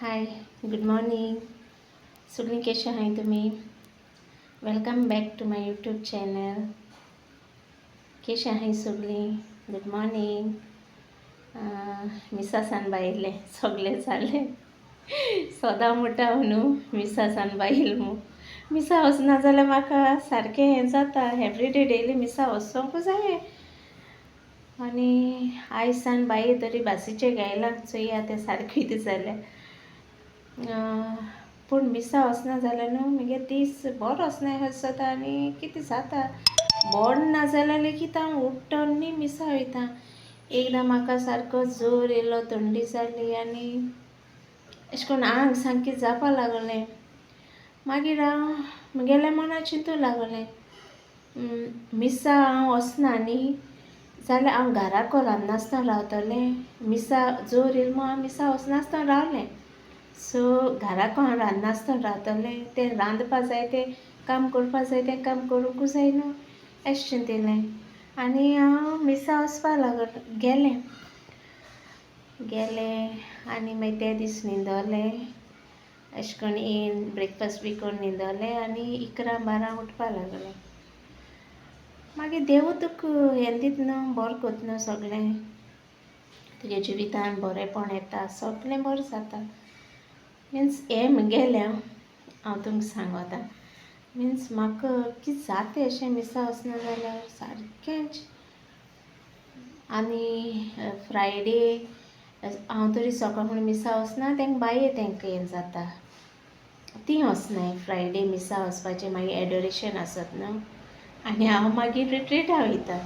हाय, good morning. सगळीं कशें आहाय तुमी? Welcome back to my YouTube channel. कशें आहाय सगळीं? Good morning. मिसा सान बायले सगळे जाले सदां म्हणटा न्हू मिसा सान बायल मू मिसा वचना जाल्यार म्हाका सारकें हें जाता. एवरीडे डेली मिसा वचोंकूच जाय. आनी आयज सान बाये तरी बासीचे गायला चोया तें सारकें कितें जालें. पूण मिसा वचना जाल्यार न्हू मगे दीस बरो वचना जाता आनी कितें जाता बरो ना जाल्यार लेगीत हांव उठ्ठा आनी मिसा वयता. एकदां म्हाका सारको जोर येयलो, थंडी जाली आनी अशें करून आंग सामकें जावपा लागलें. मागीर हांव म्हगेल्या मना चिंतूं लागलें मिसा हांव वचना न्ही जाल्यार हांव घराको रांदनासतना रावतलें. मिसा जोर येयलो म्हूण हांव मिसा वचनासतना रावलें. सो घराको हांव रांदनासतना रावतलें. तें रांदपा जाय तें काम करपा जाय तें काम करूंकू जाय न्हू अशें चिंतिल्लें. आनी हांव मिसा वचपा गेलें आनी मागीर ते दीस न्हिदोलें. अशें करून येवन ब्रेकफास्ट बी करून न्हिदोलें आनी 11-12 उठपा लागलें. मागीर देव तुका हें दिता न्हू, बरें कोत्ता न्हू सगळें. तुगे जिवितान बरेंपण येता, सगळें बरें जाता. मिन्स हें म्हगेलें हांव तुमकां सांगोता. मिन्स म्हाका कितें जाता अशें मिसा वचना जाल्यार सारकेंच. आनी फ्रायडे हांव तरी सकाळ फुडें मिसा वचना तेंकां बाये तेंकां हें जाता. तीं वचनाय फ्रायडे मिसा वचपाचें. मागीर एडोरेशन आसत न्हू आनी हांव मागीर रिट्रीटा वयता.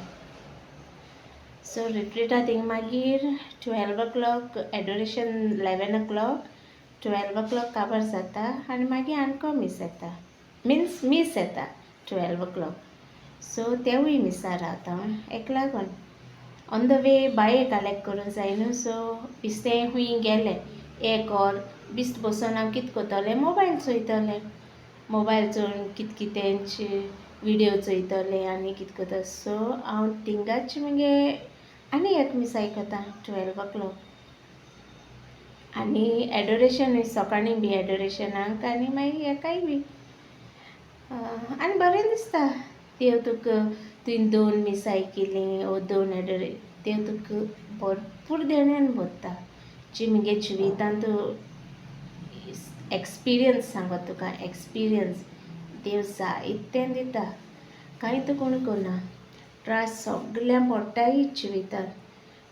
सो रिट्रीटा थिंगां मागीर 12 o'clock एडोरेशन, 11 o'clock 12 o'clock काबार जाता आनी मागीर आनको मीस येता. मिन्स मीस येता 12 o'clock. सो तेवूय मिसा रावता हेका लागून. ऑन द वे बाये कलेक्ट करूंक जाय न्हू. सो बिस्तें खूंय गेलें एक ऑर बिस्त बसून हांव कितें कोत्तोलें मोबायल चोयतलें. मोबायल चोवन कितेंचे विडियो चोयतलें आनी कितें कोत्ता. सो हांव थिंगाच मगे आनी एक मिस आयकोता 12 o'clock. आनी एडोरेशन सकाळीं बी एडोरेशनाक आनी मागीर हेकाय बी आनी बरें दिसता. देव तुका तुवें 2 मिस आयकिल्लीं वो 2 देव तुका भरपूर देणेन भरता. जी म्हगे जिवितान तूं एक्सपिरियन्स सांगोता तुका एक्सपिरियन्स देव जायतें दिता. कांय तूं कोण कोन्ना. त्रास सगळ्यां पडटाय जिवितान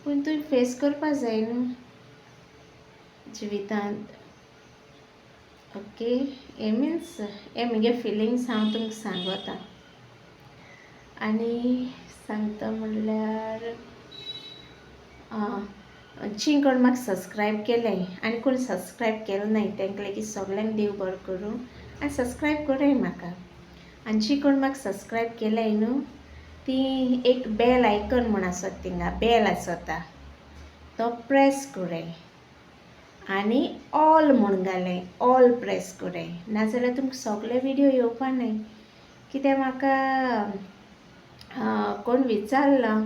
पूण तुवें फेस करपा जाय न्हू जिवितान. ओके, हे मिन्स हे म्हगे फिलिंग्स हांव तुमकां सांगोता. आनी सांगता म्हणल्यार जी कोण म्हाका सबस्क्रायब केलें आनी कोण सबस्क्रायब केलें नाय तेंकां लेगीत सगळ्यांक देव बरें करूं आनी सबस्क्रायब कोराय म्हाका. आनी जी कोण म्हाका सबस्क्रायब केल्याय न्हू ती एक बेल आयकॉन म्हूण आसता थिंगा बेल आसता तो प्रेस कोराय आनी ऑल म्हूण घालाय. ऑल प्रेस कोराय नाजाल्यार तुमकां सगळे विडियो येवपा नाय. कित्याक म्हाका कोण विचारलां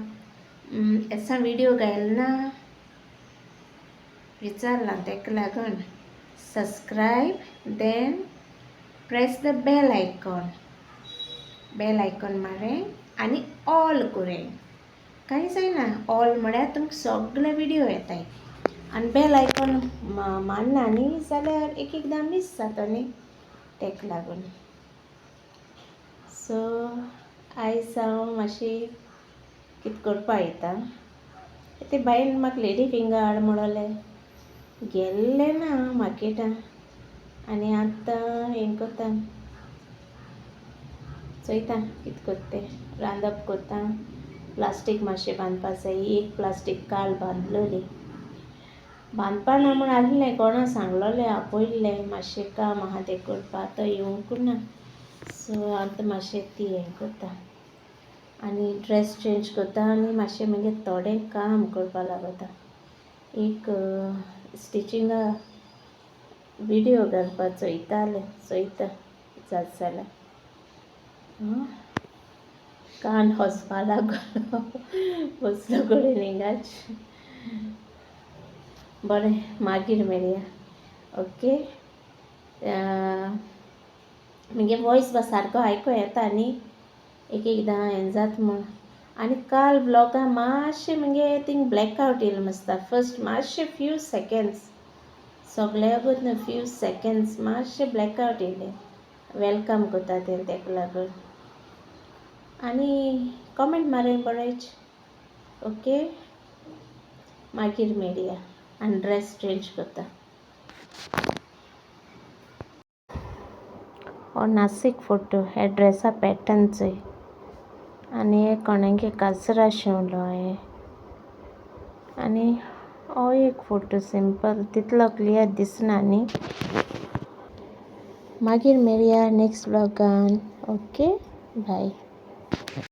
एसा विडियो घायलना विचारलां तेका लागून subscribe then press the bell icon. Bell icon माराय आनी ऑल कोराय. कांय जायना ऑल म्हळ्यार तुमकां सगळे विडियो येताय. आनी बेल आयकॉन मारना न्ही जाल्यार एक एकदां मीस जाता न्ही तेका लागून. सो आयज हांव मातशी कितें करपा वयता. ते बायन म्हाका लेडी फिंगर हाड म्हणलें गेल्लें ना हांव मार्केटान आनी आतां हें कोत्ता चोयता कितें कोत्ता तें रांदप कोत्ता. प्लास्टीक मातशें बांदपा जाय. एक प्लास्टीक काल बांदलोली. बांदपा ना म्हूण आहलें कोणा सांगलोलें आपयलें मातशें काम आहा तें करपा तो येवंकू ना. सो आतां मातशें ती हें कोत्ता आनी ड्रेस चेंज कोत्ता आनी मातशें मगे थोडें काम करपा लागोता. एक स्टिचिंगा विडियो घालपा चोयता जात जाल्यार कान वचपा लागलो बसलो कडेन हिंगाच. बरें मागीर मेळया. ओके. म्हणजे वॉयस बा सारको आयको येता न्ही एक एकदां हें जाता म्हूण. आनी काल ब्लॉगां मातशें म्हणजे थिंग ब्लॅकआवट येयलें मस्ता. फर्स्ट मातशे फ्यू सेकंड्स सगळ्याकूच न्हू फ्यू सेकंड्स मातशें ब्लॅकआवट येयलें. वेलकम कोत्ता तें तेका लागून. आनी कॉमेंट मारून बरयच. ओके. मागीर मेळया आनी ड्रेस चेंज कोत्ता. हो नासीक फोटो हे ड्रेसा पॅटर्न चोय. आनी हे कोणागे काजरा शिवलो हे. आनी हो एक फोटो सिंपल तितलो क्लियर दिसना न्ही. मागीर मेळया नेक्स्ट ब्लॉगान. Okay bye.